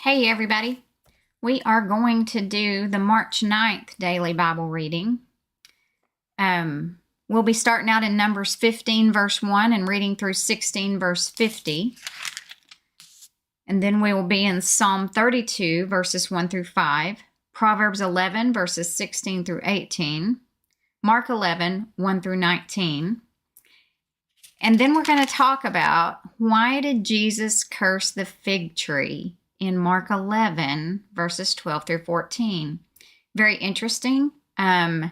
Hey everybody, we are going to do the March 9th daily Bible reading. We'll be starting out in Numbers 15 verse 1 and reading through 16 verse 50. And then we will be in Psalm 32 verses 1 through 5, Proverbs 11 verses 16 through 18, Mark 11, 1 through 19. And then we're going to talk about why did Jesus curse the fig tree in Mark 11, verses 12 through 14. Very interesting. John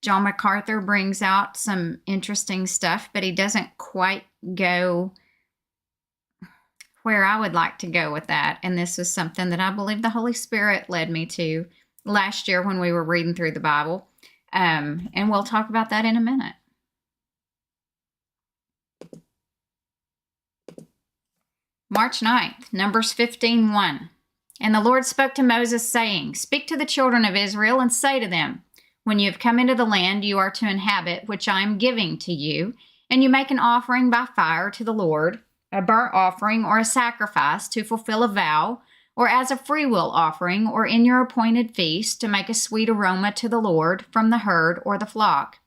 MacArthur brings out some interesting stuff, but he doesn't quite go where I would like to go with that. And this is something that I believe the Holy Spirit led me to last year when we were reading through the Bible. And we'll talk about that in a minute. March 9th, Numbers 15:1. And the Lord spoke to Moses, saying, Speak to the children of Israel and say to them, When you have come into the land you are to inhabit, which I am giving to you, and you make an offering by fire to the Lord, a burnt offering or a sacrifice to fulfill a vow, or as a freewill offering, or in your appointed feast to make a sweet aroma to the Lord from the herd or the flock.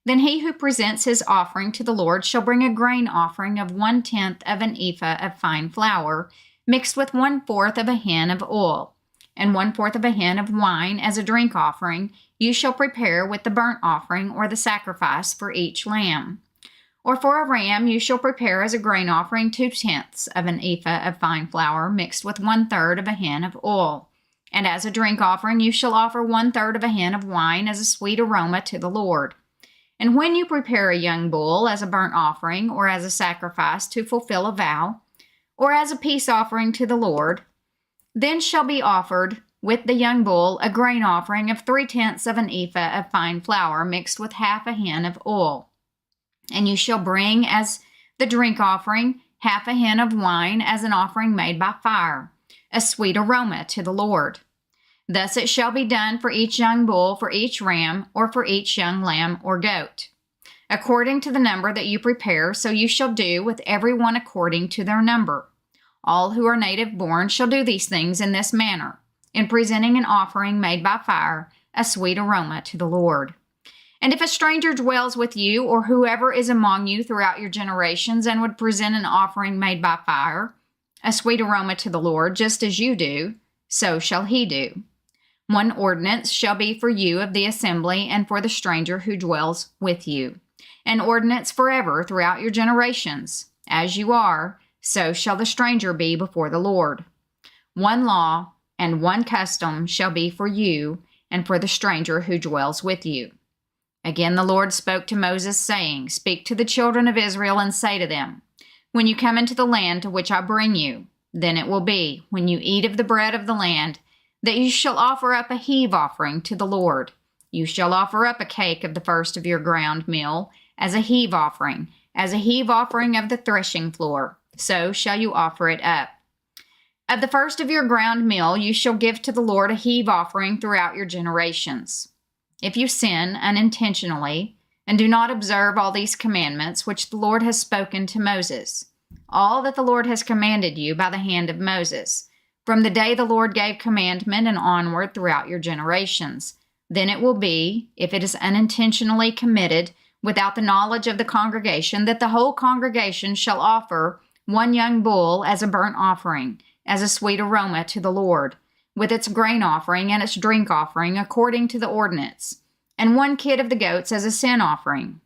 Then he who presents his offering to the Lord shall bring a grain offering of 1/10 of an ephah of fine flour, mixed with 1/4 of a hin of oil, and 1/4 of a hin of wine as a drink offering. You shall prepare with the burnt offering or the sacrifice for each lamb. Or for a ram you shall prepare as a grain offering 2/10 of an ephah of fine flour, mixed with 1/3 of a hin of oil. And as a drink offering you shall offer 1/3 of a hin of wine as a sweet aroma to the Lord. And when you prepare a young bull as a burnt offering or as a sacrifice to fulfill a vow, or as a peace offering to the Lord, then shall be offered with the young bull a grain offering of 3/10 of an ephah of fine flour mixed with 1/2 a hin of oil. And you shall bring as the drink offering 1/2 a hin of wine as an offering made by fire, a sweet aroma to the Lord. Thus it shall be done for each young bull, for each ram, or for each young lamb or goat. According to the number that you prepare, so you shall do with every one according to their number. All who are native born shall do these things in this manner, in presenting an offering made by fire, a sweet aroma to the Lord. And if a stranger dwells with you, or whoever is among you throughout your generations, and would present an offering made by fire, a sweet aroma to the Lord, just as you do, so shall he do. One ordinance shall be for you of the assembly and for the stranger who dwells with you. An ordinance forever throughout your generations. As you are, so shall the stranger be before the Lord. One law and one custom shall be for you and for the stranger who dwells with you. Again the Lord spoke to Moses, saying, Speak to the children of Israel and say to them, When you come into the land to which I bring you, then it will be, when you eat of the bread of the land, that you shall offer up a heave offering to the Lord. You shall offer up a cake of the first of your ground meal as a heave offering of the threshing floor. So shall you offer it up. Of the first of your ground meal you shall give to the Lord a heave offering throughout your generations. If you sin unintentionally and do not observe all these commandments which the Lord has spoken to Moses, all that the Lord has commanded you by the hand of Moses, from the day the Lord gave commandment and onward throughout your generations, then it will be, if it is unintentionally committed without the knowledge of the congregation, that the whole congregation shall offer one young bull as a burnt offering, as a sweet aroma to the Lord, with its grain offering and its drink offering according to the ordinance, and one kid of the goats as a sin offering.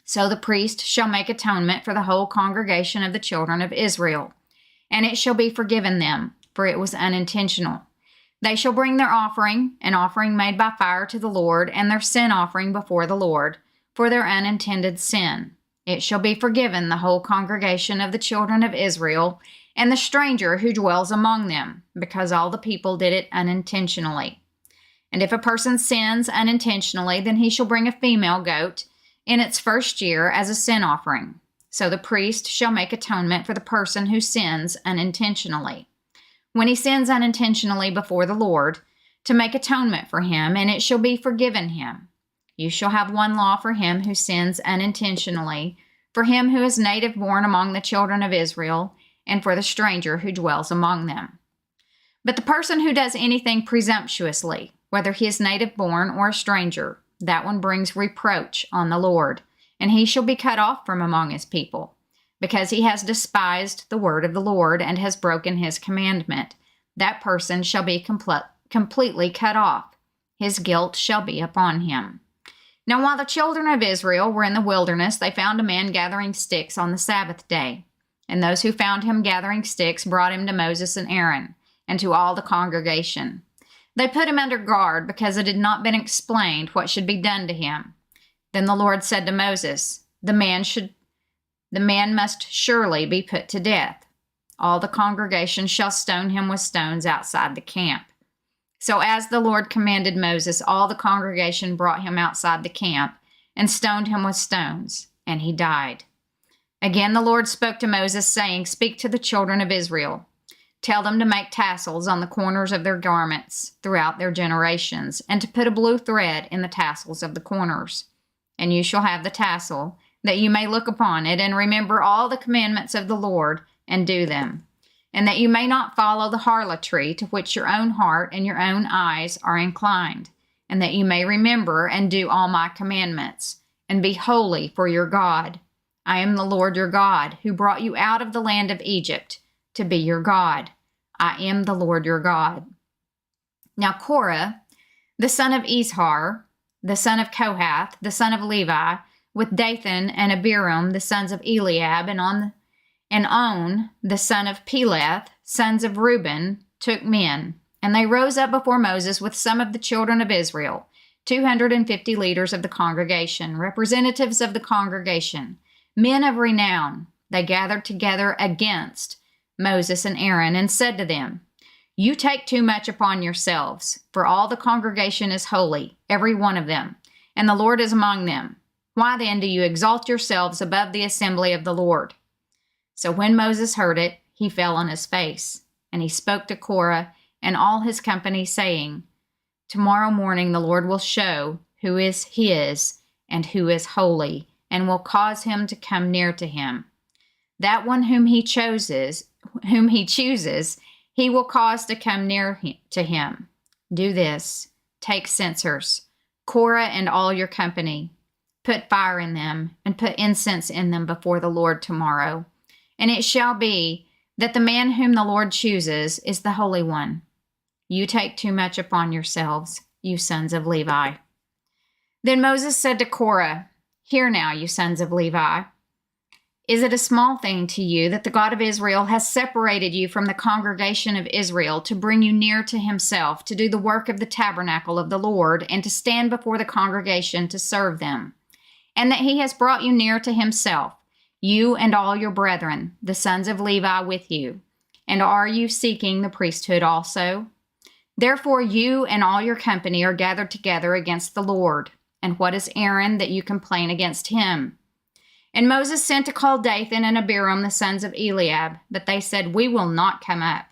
So the priest shall make atonement for the whole congregation of the children of Israel, and it shall be forgiven them, for it was unintentional. They shall bring their offering, an offering made by fire to the Lord, and their sin offering before the Lord, for their unintended sin. It shall be forgiven the whole congregation of the children of Israel, and the stranger who dwells among them, because all the people did it unintentionally. And if a person sins unintentionally, then he shall bring a female goat in its first year as a sin offering. So the priest shall make atonement for the person who sins unintentionally, when he sins unintentionally before the Lord, to make atonement for him, and it shall be forgiven him. You shall have one law for him who sins unintentionally, for him who is native born among the children of Israel, and for the stranger who dwells among them. But the person who does anything presumptuously, whether he is native born or a stranger, that one brings reproach on the Lord, and he shall be cut off from among his people, because he has despised the word of the Lord and has broken his commandment. That person shall be completely cut off. His guilt shall be upon him. Now, while the children of Israel were in the wilderness, they found a man gathering sticks on the Sabbath day. And those who found him gathering sticks brought him to Moses and Aaron, and to all the congregation. They put him under guard, because it had not been explained what should be done to him. Then the Lord said to Moses, The man must surely be put to death. All the congregation shall stone him with stones outside the camp. So as the Lord commanded Moses, all the congregation brought him outside the camp and stoned him with stones, and he died. Again the Lord spoke to Moses, saying, Speak to the children of Israel. Tell them to make tassels on the corners of their garments throughout their generations, and to put a blue thread in the tassels of the corners. And you shall have the tassel, that you may look upon it and remember all the commandments of the Lord and do them, and that you may not follow the harlotry to which your own heart and your own eyes are inclined, and that you may remember and do all my commandments, and be holy for your God. I am the Lord your God, who brought you out of the land of Egypt to be your God. I am the Lord your God. Now Korah, the son of Izhar, the son of Kohath, the son of Levi, with Dathan and Abiram, the sons of Eliab, and On, the son of Peleth, sons of Reuben, took men. And they rose up before Moses with some of the children of Israel, 250 leaders of the congregation, representatives of the congregation, men of renown. They gathered together against Moses and Aaron, and said to them, You take too much upon yourselves, for all the congregation is holy, every one of them, and the Lord is among them. Why then do you exalt yourselves above the assembly of the Lord? So when Moses heard it, he fell on his face, and he spoke to Korah and all his company, saying, Tomorrow morning the Lord will show who is his and who is holy, and will cause him to come near to him. That one whom he chooses, he will cause to come near to him. Do this. Take censers, Korah and all your company. Put fire in them, and put incense in them before the Lord tomorrow. And it shall be that the man whom the Lord chooses is the Holy One. You take too much upon yourselves, you sons of Levi. Then Moses said to Korah, Hear now, you sons of Levi. Is it a small thing to you that the God of Israel has separated you from the congregation of Israel to bring you near to himself, to do the work of the tabernacle of the Lord, and to stand before the congregation to serve them? And that he has brought you near to himself, you and all your brethren, the sons of Levi with you. And are you seeking the priesthood also? Therefore you and all your company are gathered together against the Lord. And what is Aaron that you complain against him? And Moses sent to call Dathan and Abiram, the sons of Eliab, but they said, We will not come up.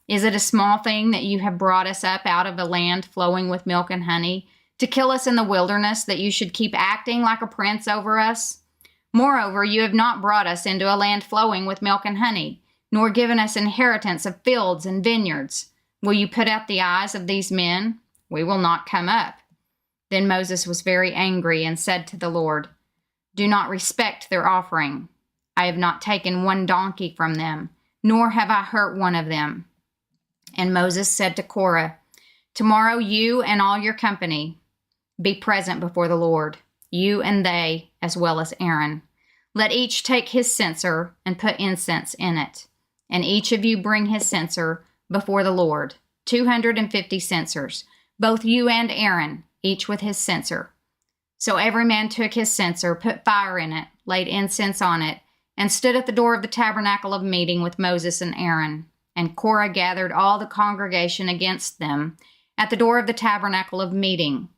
Is it a small thing that you have brought us up out of a land flowing with milk and honey, to kill us in the wilderness, that you should keep acting like a prince over us? Moreover, you have not brought us into a land flowing with milk and honey, nor given us inheritance of fields and vineyards. Will you put out the eyes of these men? We will not come up. Then Moses was very angry and said to the Lord, Do not respect their offering. I have not taken one donkey from them, nor have I hurt one of them. And Moses said to Korah, Tomorrow you and all your company be present before the Lord, you and they, as well as Aaron. Let each take his censer and put incense in it, and each of you bring his censer before the Lord, 250 censers, both you and Aaron, each with his censer. So every man took his censer, put fire in it, laid incense on it, and stood at the door of the tabernacle of meeting with Moses and Aaron. And Korah gathered all the congregation against them at the door of the tabernacle of meeting.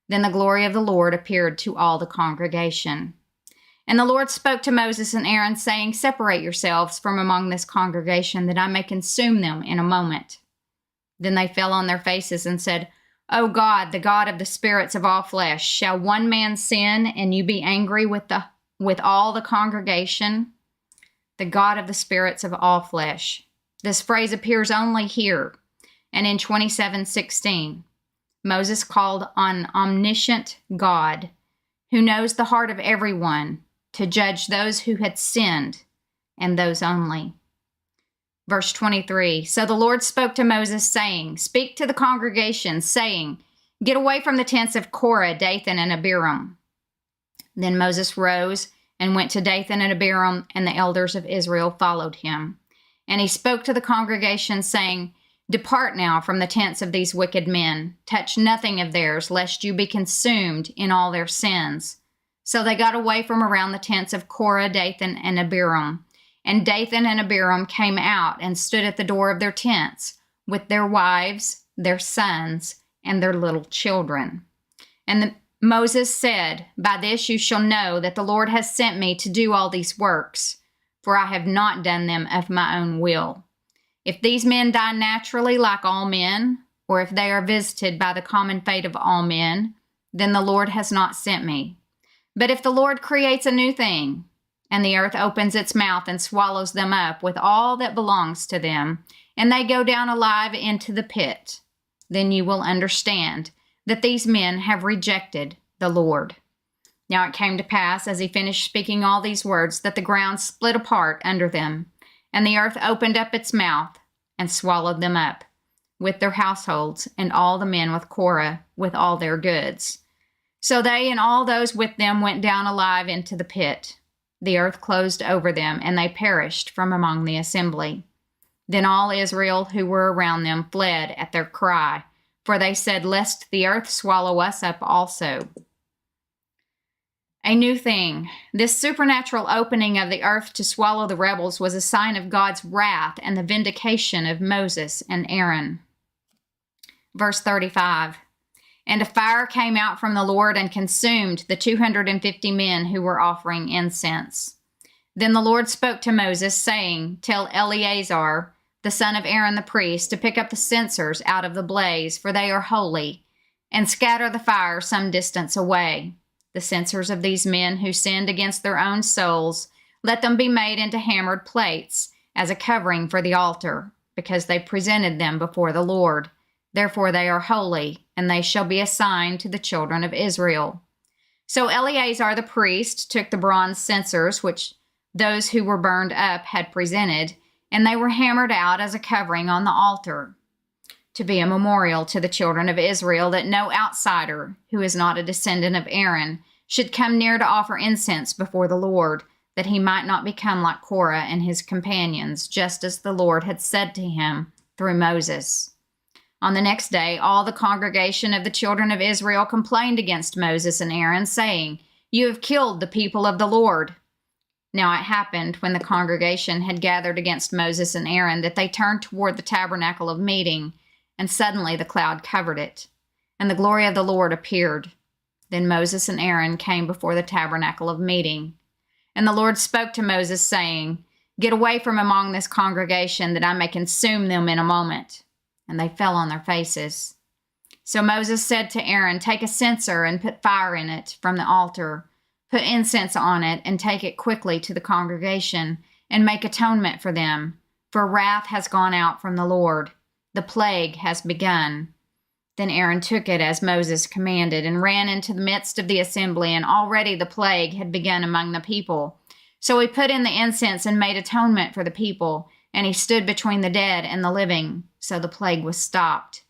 Then the glory of the Lord appeared to all the congregation. And the Lord spoke to Moses and Aaron, saying, Separate yourselves from among this congregation, that I may consume them in a moment. Then they fell on their faces and said, O God, the God of the spirits of all flesh, shall one man sin, and you be angry with all the congregation? The God of the spirits of all flesh. This phrase appears only here. And in 27:16, Moses called on omniscient God, who knows the heart of everyone, to judge those who had sinned, and those only. Verse 23, so the Lord spoke to Moses, saying, speak to the congregation, saying, get away from the tents of Korah, Dathan, and Abiram. Then Moses rose and went to Dathan and Abiram, and the elders of Israel followed him. And he spoke to the congregation, saying, depart now from the tents of these wicked men. Touch nothing of theirs, lest you be consumed in all their sins. So they got away from around the tents of Korah, Dathan, and Abiram. And Dathan and Abiram came out and stood at the door of their tents, with their wives, their sons, and their little children. And Moses said, by this you shall know that the Lord has sent me to do all these works, for I have not done them of my own will. If these men die naturally like all men, or if they are visited by the common fate of all men, then the Lord has not sent me. But if the Lord creates a new thing, and the earth opens its mouth and swallows them up with all that belongs to them, and they go down alive into the pit, then you will understand that these men have rejected the Lord. Now it came to pass, as he finished speaking all these words, that the ground split apart under them, and the earth opened up its mouth and swallowed them up, with their households, and all the men with Korah, with all their goods. So they and all those with them went down alive into the pit. The earth closed over them, and they perished from among the assembly. Then all Israel who were around them fled at their cry, for they said, lest the earth swallow us up also. A new thing. This supernatural opening of the earth to swallow the rebels was a sign of God's wrath and the vindication of Moses and Aaron. Verse 35, and a fire came out from the Lord and consumed the 250 men who were offering incense. Then the Lord spoke to Moses, saying, tell Eleazar, the son of Aaron the priest, to pick up the censers out of the blaze, for they are holy, and scatter the fire some distance away. The censers of these men who sinned against their own souls, let them be made into hammered plates as a covering for the altar, because they presented them before the Lord. Therefore they are holy, and they shall be a sign to the children of Israel. So Eleazar the priest took the bronze censers which those who were burned up had presented, and they were hammered out as a covering on the altar, to be a memorial to the children of Israel, that no outsider, who is not a descendant of Aaron, should come near to offer incense before the Lord, that he might not become like Korah and his companions, just as the Lord had said to him through Moses. On the next day, all the congregation of the children of Israel complained against Moses and Aaron, saying, you have killed the people of the Lord. Now it happened, when the congregation had gathered against Moses and Aaron, that they turned toward the tabernacle of meeting, and suddenly the cloud covered it, and the glory of the Lord appeared. Then Moses and Aaron came before the tabernacle of meeting. And the Lord spoke to Moses, saying, get away from among this congregation, that I may consume them in a moment. And they fell on their faces. So Moses said to Aaron, take a censer and put fire in it from the altar. Put incense on it, and take it quickly to the congregation, and make atonement for them. For wrath has gone out from the Lord. The plague has begun. Then Aaron took it as Moses commanded, and ran into the midst of the assembly, and already the plague had begun among the people. So he put in the incense and made atonement for the people, and he stood between the dead and the living. So the plague was stopped.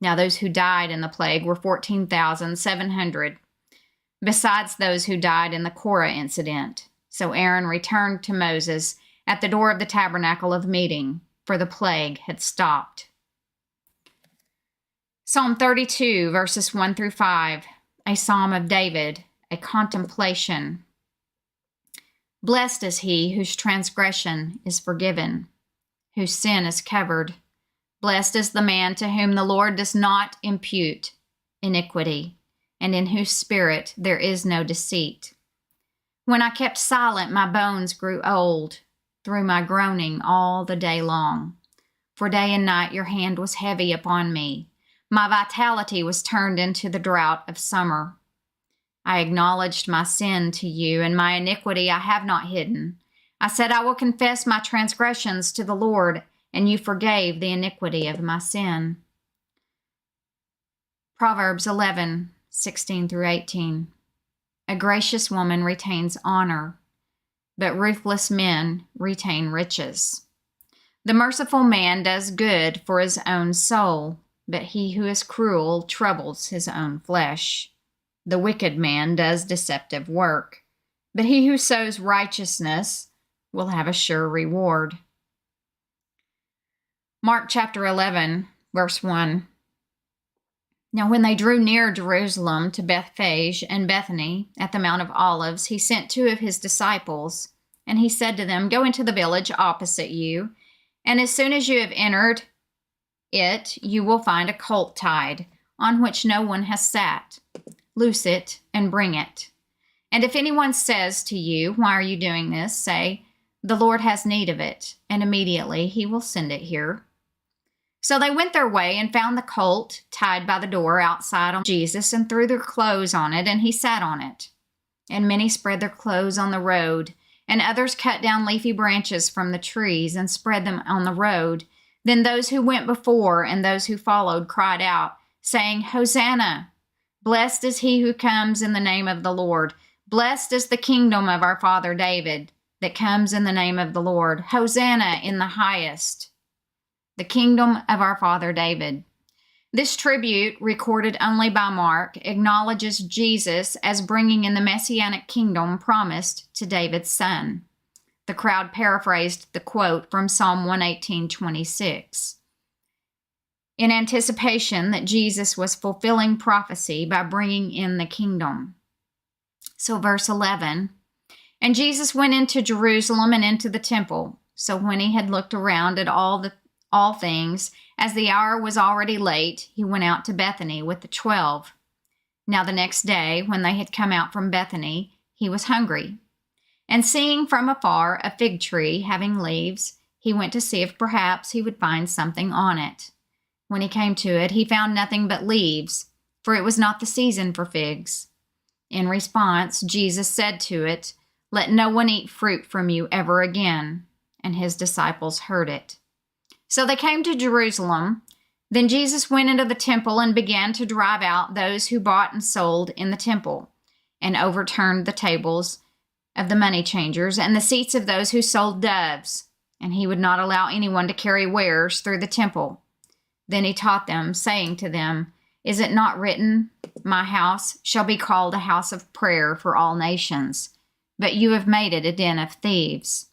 Now those who died in the plague were 14,700, besides those who died in the Korah incident. So Aaron returned to Moses at the door of the tabernacle of meeting, for the plague had stopped. Psalm 32, verses 1 through 5, a psalm of David, a contemplation. Blessed is he whose transgression is forgiven, whose sin is covered. Blessed is the man to whom the Lord does not impute iniquity, and in whose spirit there is no deceit. When I kept silent, my bones grew old, through my groaning all the day long. For day and night your hand was heavy upon me. My vitality was turned into the drought of summer. I acknowledged my sin to you, and my iniquity I have not hidden. I said, I will confess my transgressions to the Lord, and you forgave the iniquity of my sin. Proverbs 11:16 through 18. A gracious woman retains honor, but ruthless men retain riches. The merciful man does good for his own soul, but he who is cruel troubles his own flesh. The wicked man does deceptive work, but he who sows righteousness will have a sure reward. Mark chapter 11, verse 1. Now when they drew near Jerusalem to Bethphage and Bethany at the Mount of Olives, he sent 2 of his disciples, and he said to them, "Go into the village opposite you, and as soon as you have entered it, you will find a colt tied, on which no one has sat. Loose it and bring it. And if anyone says to you, 'Why are you doing this?' say, 'The Lord has need of it,' and immediately he will send it here." So they went their way and found the colt tied by the door outside on Jesus, and threw their clothes on it, and he sat on it. And many spread their clothes on the road, and others cut down leafy branches from the trees and spread them on the road. Then those who went before and those who followed cried out, saying, "Hosanna! Blessed is he who comes in the name of the Lord. Blessed is the kingdom of our father David that comes in the name of the Lord. Hosanna in the highest." The kingdom of our father David. This tribute, recorded only by Mark, acknowledges Jesus as bringing in the messianic kingdom promised to David's son. The crowd paraphrased the quote from Psalm 118:26 in anticipation that Jesus was fulfilling prophecy by bringing in the kingdom. So verse 11, "And Jesus went into Jerusalem and into the temple. So when he had looked around at all things, as the hour was already late, he went out to Bethany with the 12. Now the next day, when they had come out from Bethany, he was hungry. And seeing from afar a fig tree having leaves, he went to see if perhaps he would find something on it. When he came to it, he found nothing but leaves, for it was not the season for figs. In response, Jesus said to it, 'Let no one eat fruit from you ever again.' And his disciples heard it. So they came to Jerusalem. Then Jesus went into the temple and began to drive out those who bought and sold in the temple, and overturned the tables of the money changers and the seats of those who sold doves. And he would not allow anyone to carry wares through the temple. Then he taught them, saying to them, 'Is it not written, My house shall be called a house of prayer for all nations, but you have made it a den of thieves?'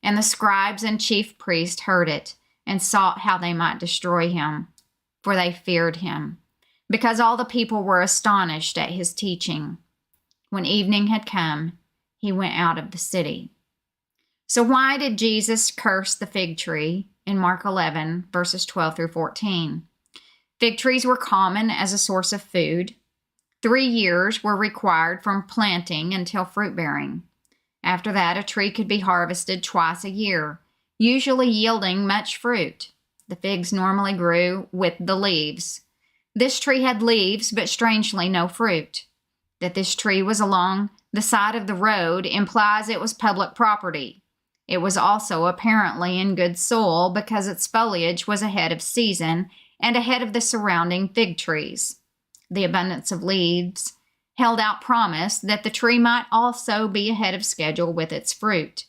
And the scribes and chief priests heard it, and sought how they might destroy him, for they feared him, because all the people were astonished at his teaching. When evening had come, he went out of the city." So why did Jesus curse the fig tree in Mark 11, verses 12 through 14? Fig trees were common as a source of food. 3 years were required from planting until fruit bearing. After that, a tree could be harvested twice a year, usually yielding much fruit. The figs normally grew with the leaves. This tree had leaves, but strangely no fruit. That this tree was along the side of the road implies it was public property. It was also apparently in good soil because its foliage was ahead of season and ahead of the surrounding fig trees. The abundance of leaves held out promise that the tree might also be ahead of schedule with its fruit.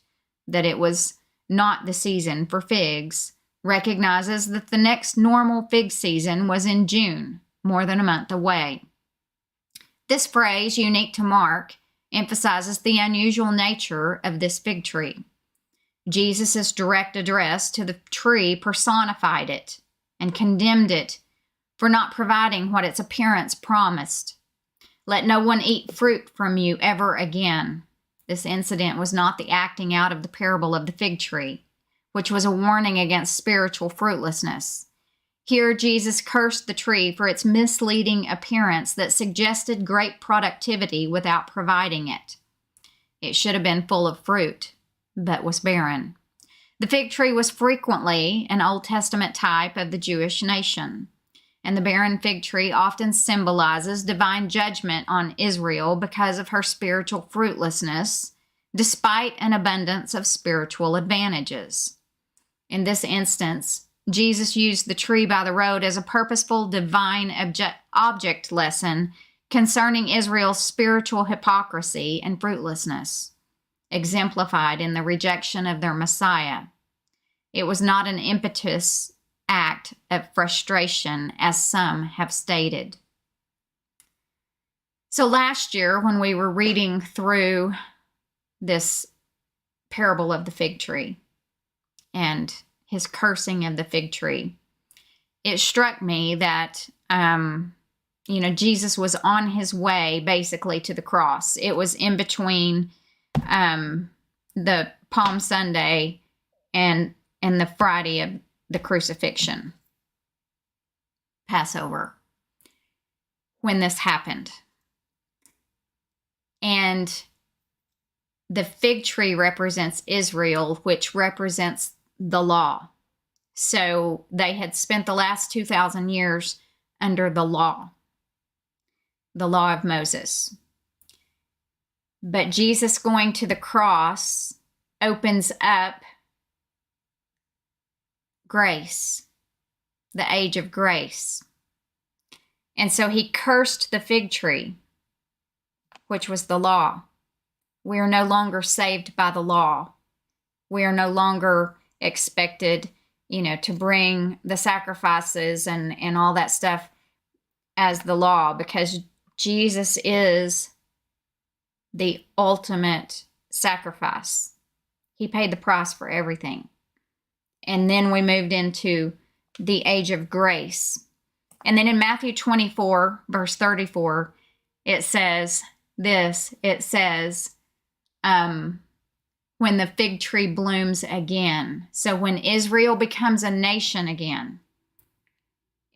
That it was not the season for figs recognizes that the next normal fig season was in June, more than a month away. This phrase, unique to Mark, emphasizes the unusual nature of this fig tree. Jesus' direct address to the tree personified it and condemned it for not providing what its appearance promised. "Let no one eat fruit from you ever again." This incident was not the acting out of the parable of the fig tree, which was a warning against spiritual fruitlessness. Here, Jesus cursed the tree for its misleading appearance that suggested great productivity without providing it. It should have been full of fruit, but was barren. The fig tree was frequently an Old Testament type of the Jewish nation, and the barren fig tree often symbolizes divine judgment on Israel because of her spiritual fruitlessness, despite an abundance of spiritual advantages. In this instance, Jesus used the tree by the road as a purposeful divine object lesson concerning Israel's spiritual hypocrisy and fruitlessness, exemplified in the rejection of their Messiah. It was not an impetus act of frustration, as some have stated. So last year, when we were reading through this parable of the fig tree and his cursing of the fig tree, it struck me that, Jesus was on his way basically to the cross. It was in between the Palm Sunday and the Friday of the crucifixion, Passover, when this happened. And the fig tree represents Israel, which represents the law. So they had spent the last 2,000 years under the law of Moses. But Jesus going to the cross opens up grace, the age of grace. And so he cursed the fig tree, which was the law. We are no longer saved by the law. We are no longer expected, to bring the sacrifices and all that stuff as the law, because Jesus is the ultimate sacrifice. He paid the price for everything. And then we moved into the age of grace. And then in Matthew 24, verse 34, it says this. It says, when the fig tree blooms again. So when Israel becomes a nation again.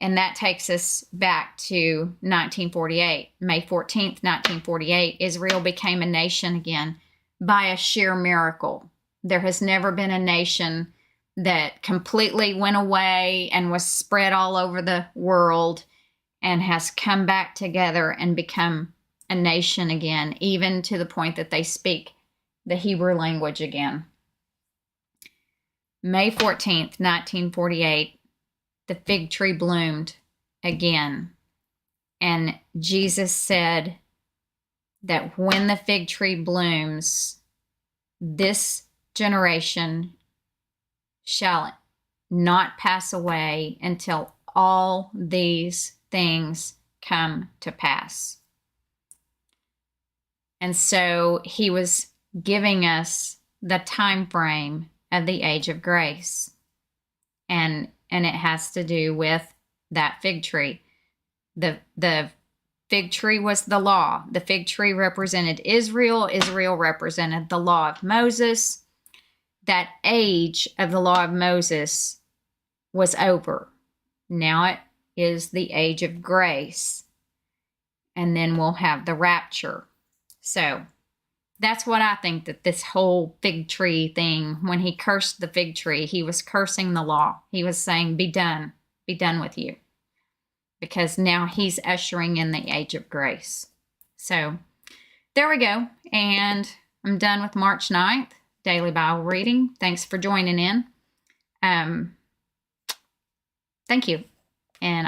And that takes us back to 1948. May 14th, 1948, Israel became a nation again by a sheer miracle. There has never been a nation that completely went away and was spread all over the world and has come back together and become a nation again, even to the point that they speak the Hebrew language again. May 14th, 1948, the fig tree bloomed again. And Jesus said that when the fig tree blooms, this generation shall not pass away until all these things come to pass. And so he was giving us the time frame of the age of grace. And it has to do with that fig tree. The fig tree was the law. The fig tree represented Israel. Israel represented the law of Moses. That age of the law of Moses was over. Now it is the age of grace. And then we'll have the rapture. So that's what I think that this whole fig tree thing, when he cursed the fig tree, he was cursing the law. He was saying, be done with you. Because now he's ushering in the age of grace. So there we go. And I'm done with March 9th, Daily Bible Reading. Thanks for joining in. Thank you. And